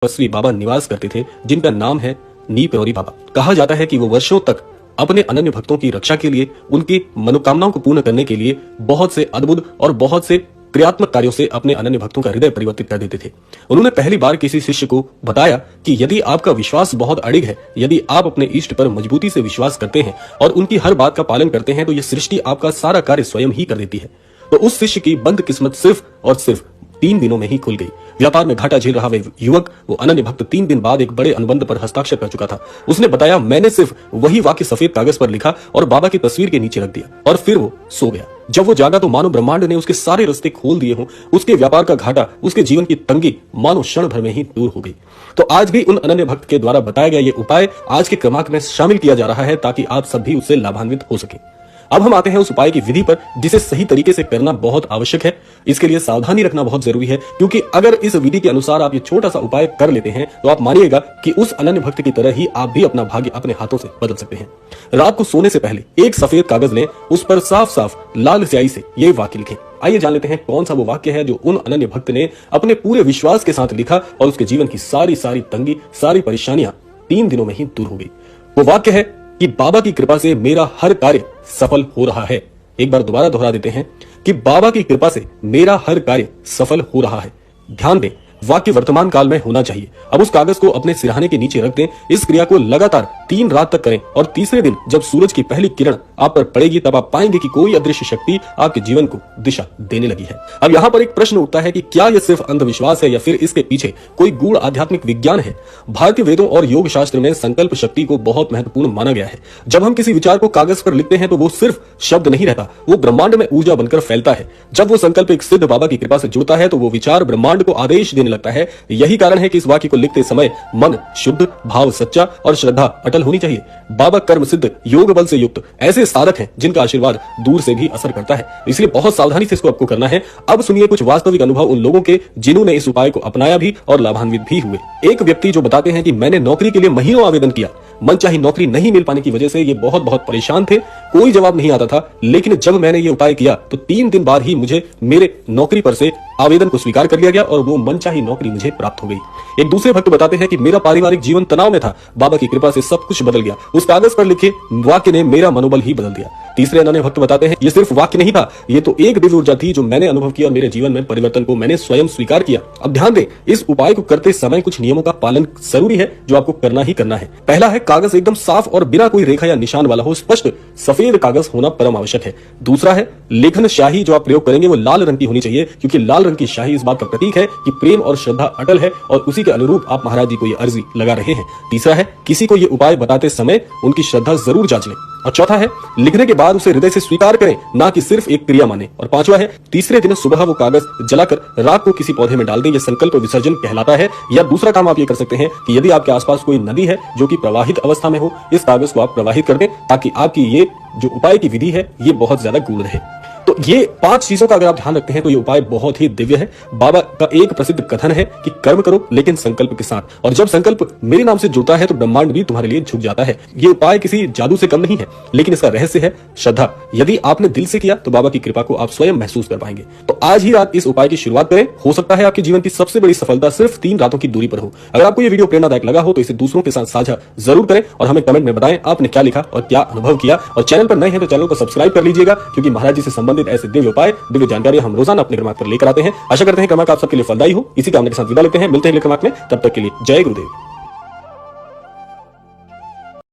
तपस्वी बाबा निवास करते थे, जिनका नाम है नीपरोरी बाबा। कहा जाता है कि वो वर्षों तक अपने अनन्य भक्तों की रक्षा के लिए, उनकी मनोकामनाओं को पूर्ण करने के लिए बहुत से अद्भुत और बहुत से क्रियात्मक कार्यों से अपने अनन्य भक्तों का हृदय परिवर्तित कर देते थे। उन्होंने पहली बार किसी शिष्य को बताया कि यदि आपका विश्वास बहुत अड़िग है, यदि आप अपने इष्ट पर मजबूती से विश्वास करते हैं और उनकी हर बात का पालन करते हैं, तो यह सृष्टि आपका सारा कार्य स्वयं ही कर देती है। तो उस शिष्य की बंद किस्मत सिर्फ और सिर्फ 3 दिनों में ही खुल गई। व्यापार में घाटा झेल रहा वह युवक, वो अनन्य भक्त 3 दिन बाद एक बड़े अनुबंध पर हस्ताक्षर कर चुका था। उसने बताया, मैंने सिर्फ वही वाक्य सफेद कागज पर लिखा और बाबा की तस्वीर के नीचे रख दिया और फिर वो सो गया। जब वो जागा तो मानो ब्रह्मांड ने उसके सारे रास्ते खोल दिए हों। उसके व्यापार का घाटा, उसके जीवन की तंगी मानो क्षण भर में ही दूर हो गई। तो आज भी उन अनन्य भक्त के द्वारा बताया गया ये उपाय आज के क्रमांक में शामिल किया जा रहा है, ताकि आप सब भी उससे लाभान्वित हो सके। अब हम आते हैं उस उपाय की विधि पर, जिसे सही तरीके से करना बहुत आवश्यक है। इसके लिए सावधानी रखना बहुत जरूरी है, क्योंकि अगर इस विधि के अनुसार आप ये छोटा सा उपाय कर लेते हैं तो आप मानिएगा कि उस अनन्य भक्त की तरह ही आप भी अपना भाग्य अपने हाथों से बदल सकते हैं। रात को सोने से पहले एक सफेद कागज लें, उस पर साफ साफ लाल स्याही से ये वाक्य लिखें। आइए जान लेते हैं कौन सा वो वाक्य है जो उन अनन्य भक्त ने अपने पूरे विश्वास के साथ लिखा और उसके जीवन की सारी तंगी, सारी परेशानियां 3 दिनों में ही दूर हो गई। वो वाक्य है कि बाबा की कृपा से मेरा हर कार्य सफल हो रहा है। एक बार दोबारा दोहरा देते हैं कि बाबा की कृपा से मेरा हर कार्य सफल हो रहा है। ध्यान दें, वाक्य वर्तमान काल में होना चाहिए। अब उस कागज को अपने सिरहाने के नीचे रख दें। इस क्रिया को लगातार 3 रात तक करें और तीसरे दिन जब सूरज की पहली किरण आप पर पड़ेगी, तब आप पाएंगे कि कोई अदृश्य शक्ति आपके जीवन को दिशा देने लगी है। अब यहाँ पर एक प्रश्न उठता है कि क्या यह सिर्फ अंधविश्वास है या फिर इसके पीछे कोई गूढ़ आध्यात्मिक विज्ञान है? भारतीय वेदों और योग शास्त्र में संकल्प शक्ति को बहुत महत्वपूर्ण माना गया है। जब हम किसी विचार को कागज पर लिखते हैं तो वो सिर्फ शब्द नहीं रहता, वो ब्रह्मांड में ऊर्जा बनकर फैलता है। जब वो संकल्प एक सिद्ध बाबा की कृपा से जुड़ता है तो वो विचार ब्रह्मांड को आदेश देने लगता है। यही कारण है कि इस वाक्य को लिखते समय मन शुद्ध, भाव सच्चा और श्रद्धा अटल होनी चाहिए। बाबा कर्म सिद्ध, योग बल से युक्त ऐसे साधक हैं जिनका आशीर्वाद दूर से भी असर करता है, इसलिए बहुत सावधानी से इसको आपको करना है। अब सुनिए कुछ वास्तविक अनुभव उन लोगों के जिन्होंने इस उपाय को अपनाया भी और लाभान्वित भी हुए। एक व्यक्ति जो बताते हैं कि मैंने नौकरी के लिए महीनों आवेदन किया, मनचाही नौकरी नहीं मिल पाने की वजह से ये बहुत परेशान थे, कोई जवाब नहीं आता था। लेकिन जब मैंने ये उपाय किया तो 3 दिन बाद ही मुझे मेरे नौकरी पर से आवेदन को स्वीकार कर लिया गया और वो मनचाही नौकरी मुझे प्राप्त हो गई। एक दूसरे भक्त बताते हैं कि मेरा पारिवारिक जीवन तनाव में था, बाबा की कृपा से सब कुछ बदल गया। उस कागज पर लिखे वाक्य ने मेरा मनोबल ही बदल दिया। तीसरे अनन्य भक्त बताते हैं, ये सिर्फ वाक्य नहीं था, ये तो एक दिव्य ऊर्जा थी जो मैंने अनुभव किया और मेरे जीवन में परिवर्तन को मैंने स्वयं स्वीकार किया। अब ध्यान दें, इस उपाय को करते समय कुछ नियमों का पालन जरूरी है जो आपको करना ही करना है। पहला है, कागज एकदम साफ और बिना कोई रेखा या निशान वाला हो, स्पष्ट सफेद कागज होना परम आवश्यक है। दूसरा है, लेखन स्याही जो आप प्रयोग करेंगे वो लाल रंग की होनी चाहिए, क्योंकि लाल रंग की स्याही इस बात का प्रतीक है कि प्रेम और श्रद्धा अटल है और उसी के अनुरूप आप महाराज जी को ये अर्जी लगा रहे हैं। तीसरा है, किसी को ये उपाय बताते समय उनकी श्रद्धा जरूर जांच लें। और चौथा है, लिखने के बाद उसे हृदय से स्वीकार करें, ना कि सिर्फ एक क्रिया माने। और पांचवा है, तीसरे दिन सुबह वो कागज जलाकर रात को किसी पौधे में डाल दें। यह संकल्प विसर्जन कहलाता है। या दूसरा काम आप ये कर सकते हैं कि यदि आपके आसपास कोई नदी है जो कि प्रवाहित अवस्था में हो, इस कागज को आप प्रवाहित कर दें, ताकि आपकी ये जो उपाय की विधि है ये बहुत ज्यादा गूढ़ है। तो ये 5 चीजों का अगर आप ध्यान रखते हैं तो ये उपाय बहुत ही दिव्य है। बाबा का एक प्रसिद्ध कथन है कि कर्म करो लेकिन संकल्प के साथ, और जब संकल्प मेरे नाम से जुड़ता है तो ब्रह्मांड भी तुम्हारे लिए झुक जाता है। ये उपाय किसी जादू से कम नहीं है, लेकिन इसका रहस्य है श्रद्धा। यदि आपने दिल से किया तो बाबा की कृपा को आप स्वयं महसूस कर पाएंगे। तो आज ही रात इस उपाय की शुरुआत करें। हो सकता है आपके जीवन की सबसे बड़ी सफलता सिर्फ 3 रातों की दूरी पर हो। अगर आपको ये वीडियो प्रेरणादायक लगा हो तो इसे दूसरों के साथ साझा जरूर करें और हमें कमेंट में बताएं आपने क्या लिखा और क्या अनुभव किया। और चैनल पर नए हैं तो चैनल को सब्सक्राइब कर लीजिएगा, क्योंकि महाराज जी से संबंधित ऐसे दिव्य उपाय, दिव्य जानकारी हम रोजाना अपने क्रमांक पर लेकर आते हैं। आशा करते हैं क्रमांक आप सबके लिए फलदायी हो। इसी कामना के साथ विदा लेते हैं, मिलते हैं अगले क्रमांक में। तब तक के लिए जय गुरुदेव।